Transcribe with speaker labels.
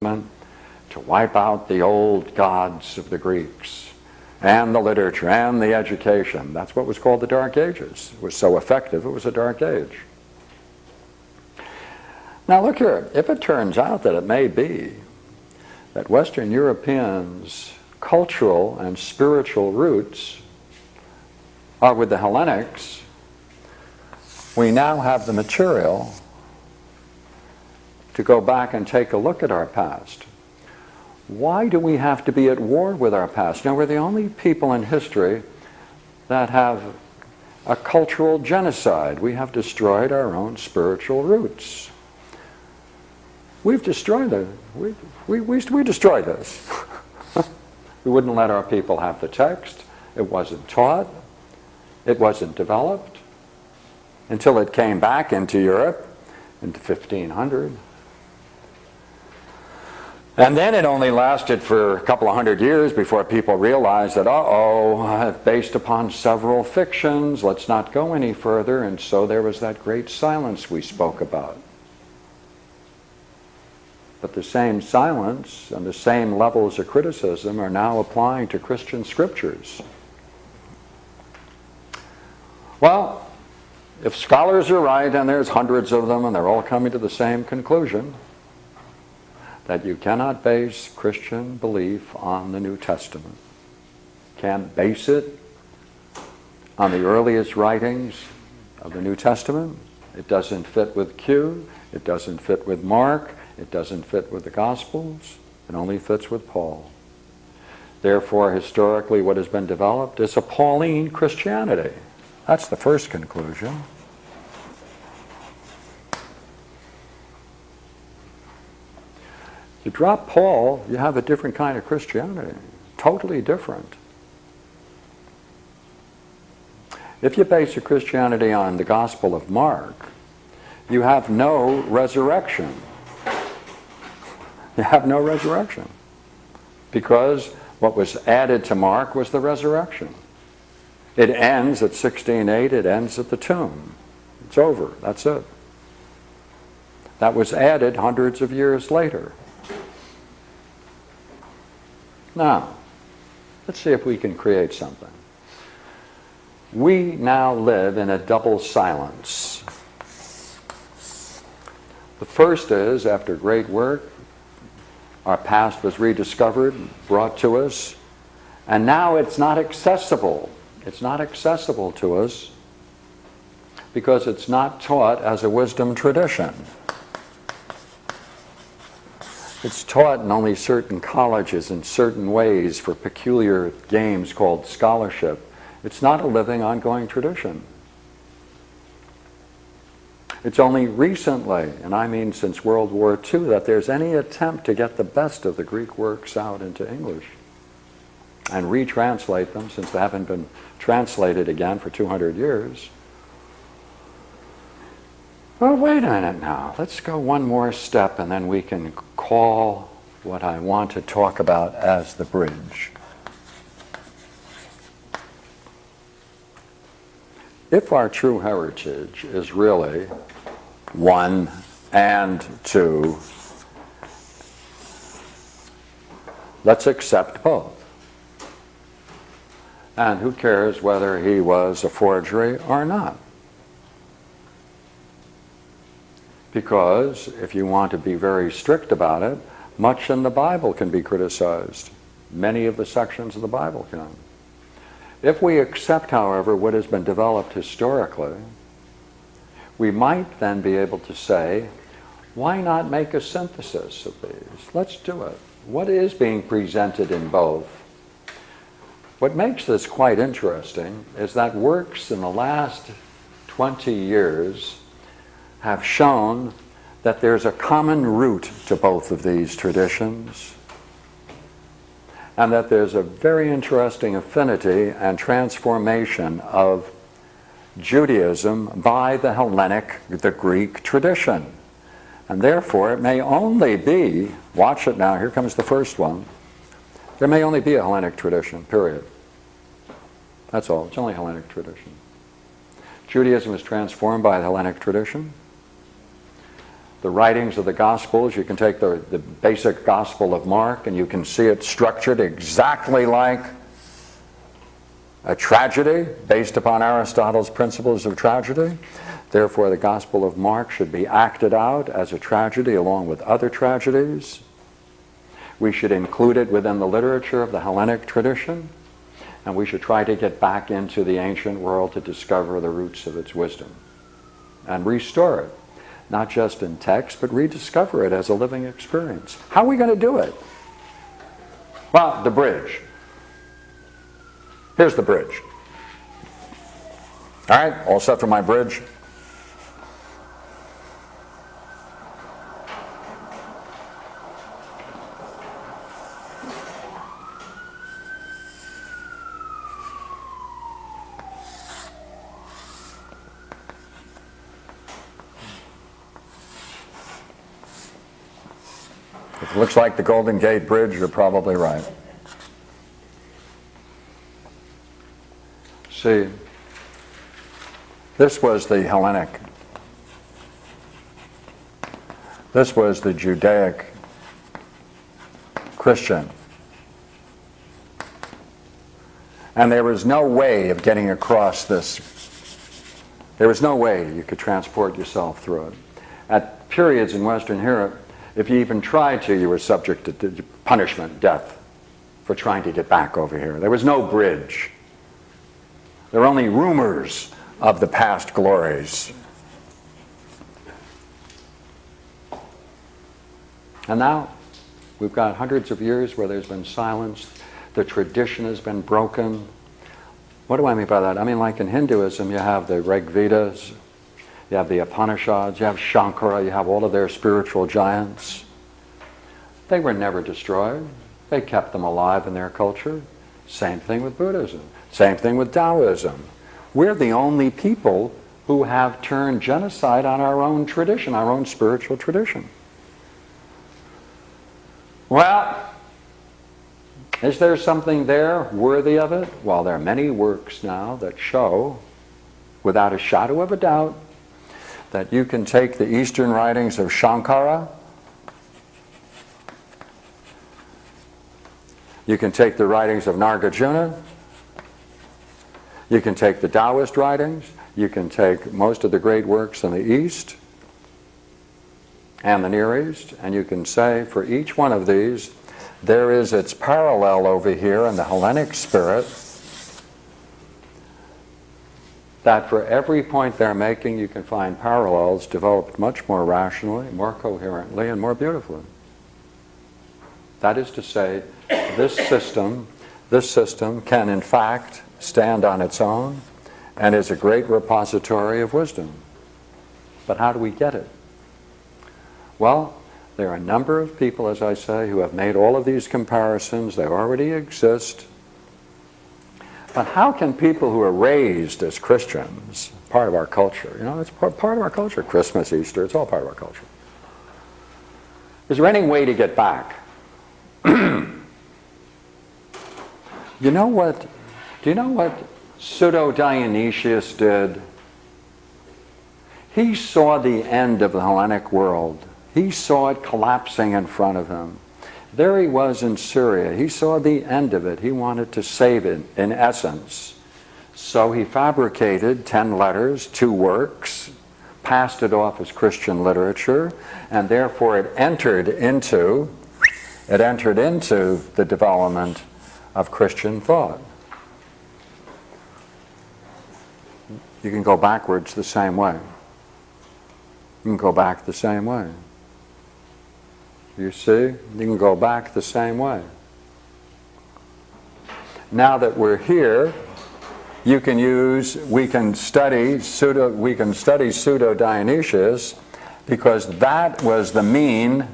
Speaker 1: to wipe out the old gods of the Greeks and the literature and the education. That's what was called the Dark Ages. It was so effective, it was a dark age. Now look here, if it turns out that it may be that Western Europeans' cultural and spiritual roots are with the Hellenics, we now have the material to go back and take a look at our past. Why do we have to be at war with our past? Now, we're the only people in history that have a cultural genocide. We have destroyed our own spiritual roots. We've destroyed it. We destroyed this. We wouldn't let our people have the text. It wasn't taught. It wasn't developed until it came back into Europe into 1500. And then it only lasted for a couple of hundred years before people realized that, based upon several fictions, let's not go any further, and so there was that great silence we spoke about. But the same silence and the same levels of criticism are now applying to Christian scriptures. Well, if scholars are right, and there's hundreds of them, and they're all coming to the same conclusion, that you cannot base Christian belief on the New Testament. Can't base it on the earliest writings of the New Testament. It doesn't fit with Q. It doesn't fit with Mark. It doesn't fit with the Gospels. It only fits with Paul. Therefore, historically, what has been developed is a Pauline Christianity. That's the first conclusion. You drop Paul, you have a different kind of Christianity, totally different. If you base your Christianity on the Gospel of Mark, you have no resurrection. You have no resurrection. Because what was added to Mark was the resurrection. It ends at 16:8, it ends at the tomb. It's over, that's it. That was added hundreds of years later. Now, let's see if we can create something. We now live in a double silence. The first is, after great work, our past was rediscovered, brought to us, and now it's not accessible. It's not accessible to us because it's not taught as a wisdom tradition. It's taught in only certain colleges in certain ways for peculiar games called scholarship. It's not a living, ongoing tradition. It's only recently, and I mean since World War II, that there's any attempt to get the best of the Greek works out into English and retranslate them, since they haven't been translated again for 200 years. Well, wait a minute now. Let's go one more step, and then we can call what I want to talk about as the bridge. If our true heritage is really one and two, let's accept both. And who cares whether he was a forgery or not? Because if you want to be very strict about it, much in the Bible can be criticized. Many of the sections of the Bible can. If we accept, however, what has been developed historically, we might then be able to say, why not make a synthesis of these? Let's do it. What is being presented in both? What makes this quite interesting is that works in the last 20 years have shown that there's a common root to both of these traditions, and that there's a very interesting affinity and transformation of Judaism by the Hellenic, the Greek tradition. And therefore it may only be, watch it now, here comes the first one, there may only be a Hellenic tradition, period. That's all, it's only a Hellenic tradition. Judaism is transformed by the Hellenic tradition. the writings of the Gospels. You can take the basic Gospel of Mark and you can see it structured exactly like a tragedy based upon Aristotle's principles of tragedy. Therefore, the Gospel of Mark should be acted out as a tragedy along with other tragedies. We should include it within the literature of the Hellenic tradition, and we should try to get back into the ancient world to discover the roots of its wisdom and restore it, not just in text, but rediscover it as a living experience. How are we going to do it? Well, the bridge. Here's the bridge. All right, all set for my bridge? If it looks like the Golden Gate Bridge, you're probably right. See, this was the Hellenic. This was the Judaic Christian. And there was no way of getting across this. There was no way you could transport yourself through it. At periods in Western Europe, if you even tried to, you were subject to punishment, death, for trying to get back over here. There was no bridge. There were only rumors of the past glories. And now, we've got hundreds of years where there's been silence. The tradition has been broken. What do I mean by that? I mean, like in Hinduism, you have the Rig Vedas, you have the Upanishads, you have Shankara, you have all of their spiritual giants. They were never destroyed. They kept them alive in their culture. Same thing with Buddhism. Same thing with Taoism. We're the only people who have turned genocide on our own tradition, our own spiritual tradition. Well, is there something there worthy of it? Well, there are many works now that show, without a shadow of a doubt, that you can take the Eastern writings of Shankara, you can take the writings of Nagarjuna, you can take the Taoist writings, you can take most of the great works in the East and the Near East, and you can say for each one of these, there is its parallel over here in the Hellenic spirit, that for every point they're making, you can find parallels developed much more rationally, more coherently, and more beautifully. That is to say, this system can in fact stand on its own and is a great repository of wisdom. But how do we get it? Well, there are a number of people, as I say, who have made all of these comparisons. They already exist. But how can people who are raised as Christians, part of our culture, you know, it's part of our culture, Christmas, Easter, it's all part of our culture. Is there any way to get back? Do you know what Pseudo-Dionysius did? He saw the end of the Hellenic world. He saw it collapsing in front of him. There he was in Syria. He saw the end of it. He wanted to save it, in essence. So he fabricated 10 letters, 2 works, passed it off as Christian literature, and therefore it entered into the development of Christian thought. You can go backwards the same way. You can go back the same way. You see? You can go back the same way. Now that we're here, we can study Pseudo-Dionysius, because that was the mean